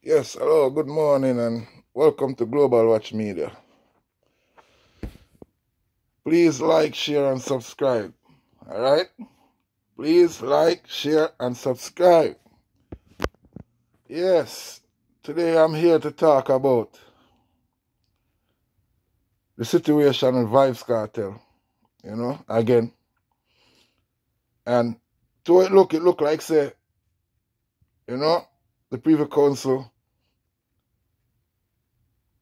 Yes, hello, good morning, and welcome to Global Watch Media. Please like, share, and subscribe. All right? Please like, share, and subscribe. Yes, today I'm here to talk about the situation in Vybz Kartel, again. And to it look like, say, the Privy Council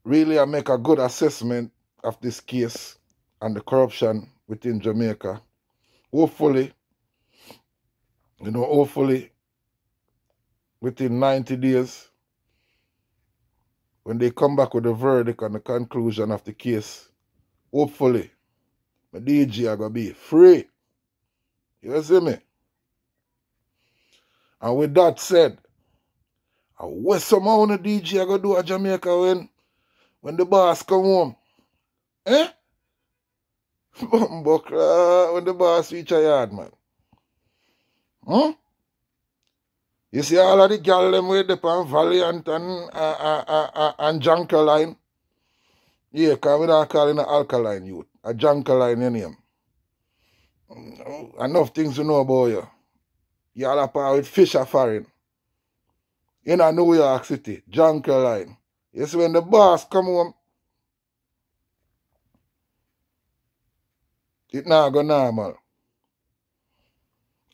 really make a good assessment of this case and the corruption within Jamaica. Hopefully, within 90 days, when they come back with the verdict and the conclusion of the case, hopefully, my DJ are going to be free. You see me? And with that said, what somehow the DJ are going to do at Jamaica when the boss come home? Eh? When the boss reach a yard, man. You see all of the girl them with the pan Valiant and Junkerline? Yeah, because we don't call it an alkaline youth. A Junkerline, your name. Enough things to know about you. You all up with Fisher Foreign. In a New York City, Junkerline. You see when the boss come home, it not go normal.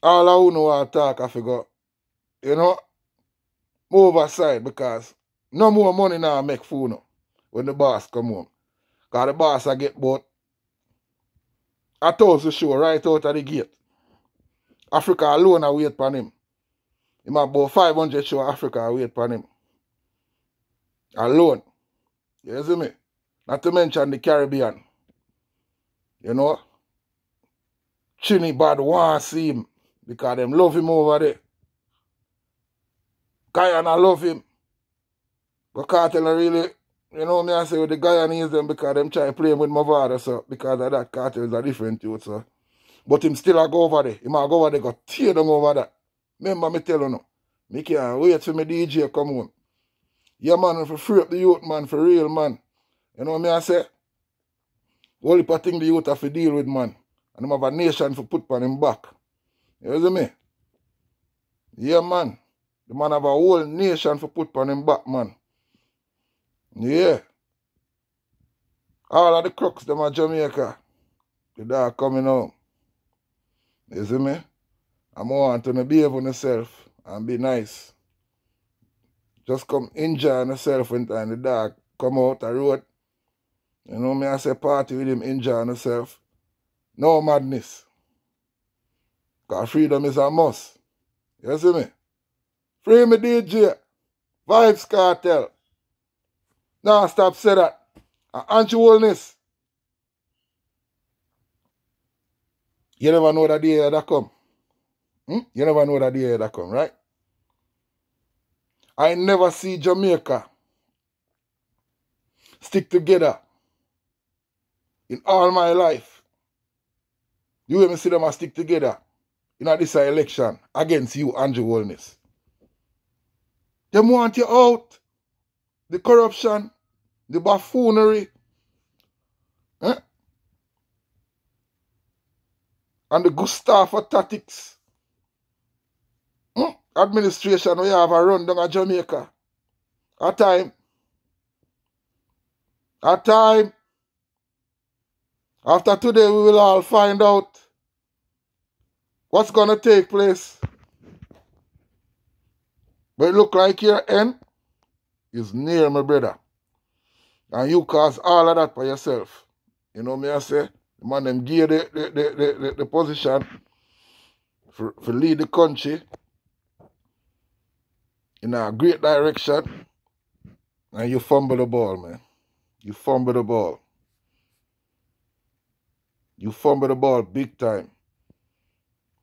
All I know want to talk, I figure, move aside because no more money now make food no, when the boss come home. Because the boss I get bought a 1,000 show right out of the gate. Africa alone I wait for him. He might about 500 show Africa I wait for him. Alone. You see me? Not to mention the Caribbean. Trinidad want to see him because them love him over there. Guyana love him. But Cartel really, me I say with the Guyanese them because them try to play him with Mavado, so because of that Cartel is a different youth, so. But him still a go over there. He might go over there, go tear them over that. Remember me tell you no. Me can't wait for me DJ come home. Yeah man, for free up the youth man, for real man. You know me I say? Only part thing the youth have to deal with man. And them have a nation for put on him back. You see me? Yeah man. The man have a whole nation for put on him back, man. Yeah. All of the crooks, them are Jamaica. The dog coming home. You see me? I'm want to behave on yourself and be nice. Just come enjoy yourself when time the dog come out the road. You know me, I say party with him, enjoy yourself. No madness. Because freedom is a must. You see me? Free me DJ. Vybz Kartel. Now stop say that. Anti-wellness. You never know that day that come. You never know that day that come, right? I never see Jamaica stick together in all my life. You even see them stick together in this election against you, Andrew Holness. They want you out. The corruption, the buffoonery, and the Gustavo tactics. Administration we have a run down at Jamaica. At time. After today, we will all find out what's going to take place. But it look like your end is near, my brother. And you cause all of that for yourself. You know me I say? The man them give the position for lead the country in a great direction. And you fumble the ball, man. You fumble the ball. You fumble the ball big time.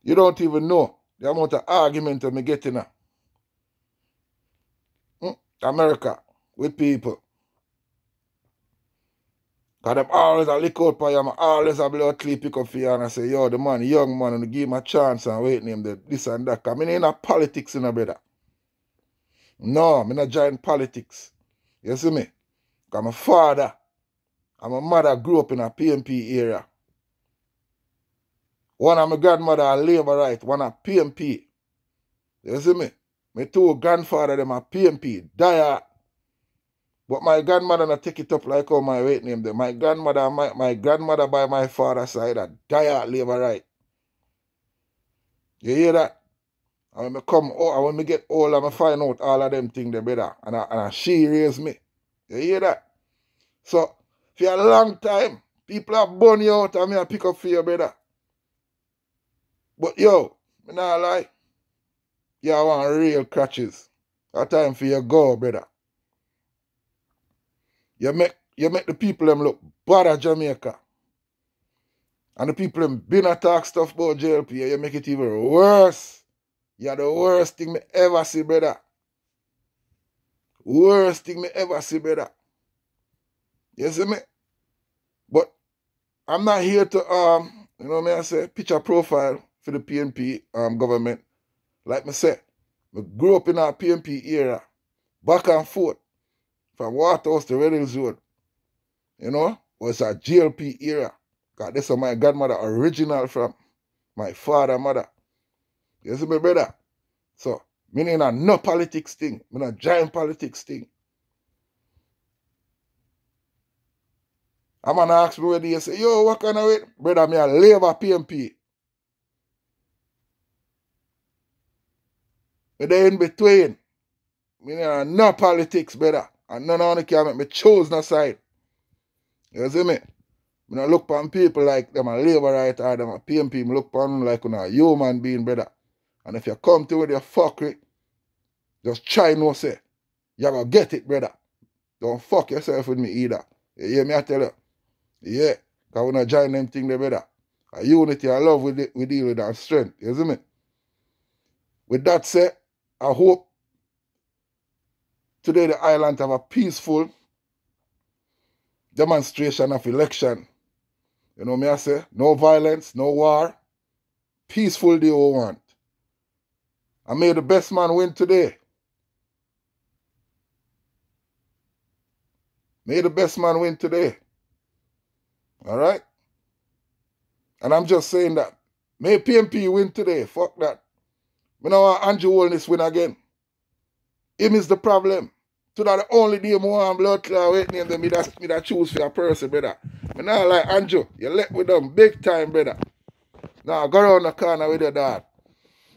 You don't even know the amount of argument I'm getting now. America, with people. Because them always a lick out for you, always a blood clip pick up for you and I say, yo, the man, young man, and give him a chance and wait name this and that. Because I ain't in politics, brother. No, I'm not join politics. You see me? Because my father and my mother grew up in a PMP area. One of my grandmother a labor right, one a PMP. You see me? My two grandfather them a PMP, diet. But my grandmother not take it up like how my weight name them. My grandmother by my father's side a diet labor right. You hear that? And when me get old, I find out all of them things, they better. And she raised me. You hear that? So, for a long time, people have burn you out and me pick up for you, brother. But yo, me not lie. You want real crutches. A time for you go, brother. You make the people them look bad at Jamaica. And the people them been a talk stuff about JLP, you make it even worse. You're the worst thing me ever see, brother. Worst thing me ever see, brother. You see me? But I'm not here to you know what I say, picture profile for the PNP government. Like me say, I grew up in a PNP era, back and forth, from Waterhouse to Red Hills Road. You know, was a GLP era. Because this is my grandmother original from my father, mother. You see me, brother? So, me in a no politics thing. Me in a giant politics thing. A man ask me where they say, yo, what kind of way? Brother, me a Labour PMP. Me there in between. Me in a no politics, brother. And none of them can make me choose no side. You see me? Me don't look upon people like them a Labour right or them a PMP. Me look upon them like a human being, brother. And if you come to with your fuckery, just try no say. You gonna get it, brother. Don't fuck yourself with me either. You hear me, I tell you? Yeah. Because we not join them thing there, brother. A unity and love we deal with and strength. You see me? With that said, I hope today the island have a peaceful demonstration of election. You know me I say? No violence, no war. Peaceful day we want. And may the best man win today. May the best man win today. Alright? And I'm just saying that. May PMP win today. Fuck that. We don't want Andrew Holness win again. Him is the problem. To that the only day more and blood clot waiting them me that choose for a person, brother. Me not like Andrew. You let with them big time, brother. Now go around the corner with your dad.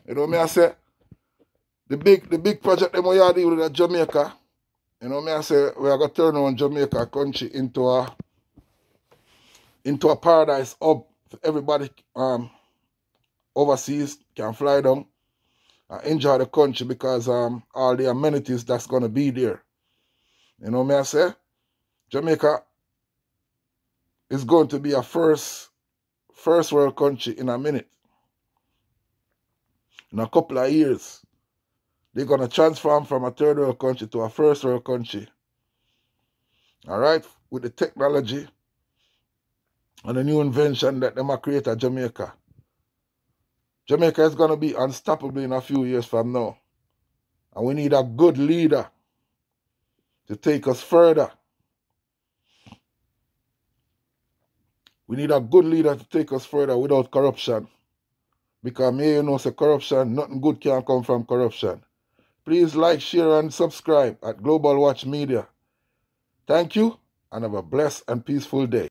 You know me I say? The big project them we are dealing with Jamaica. You know me I say we are gonna turn on Jamaica country into a paradise hub for everybody overseas can fly down and enjoy the country because all the amenities that's gonna be there. You know me I say? Jamaica is going to be a first world country in a minute. In a couple of years. They're gonna transform from a third world country to a first world country. Alright? With the technology and the new invention that they might create at Jamaica. Jamaica is going to be unstoppable in a few years from now. And we need a good leader to take us further. We need a good leader to take us further without corruption. Because me, you know, say corruption, nothing good can come from corruption. Please like, share, and subscribe at Global Watch Media. Thank you, and have a blessed and peaceful day.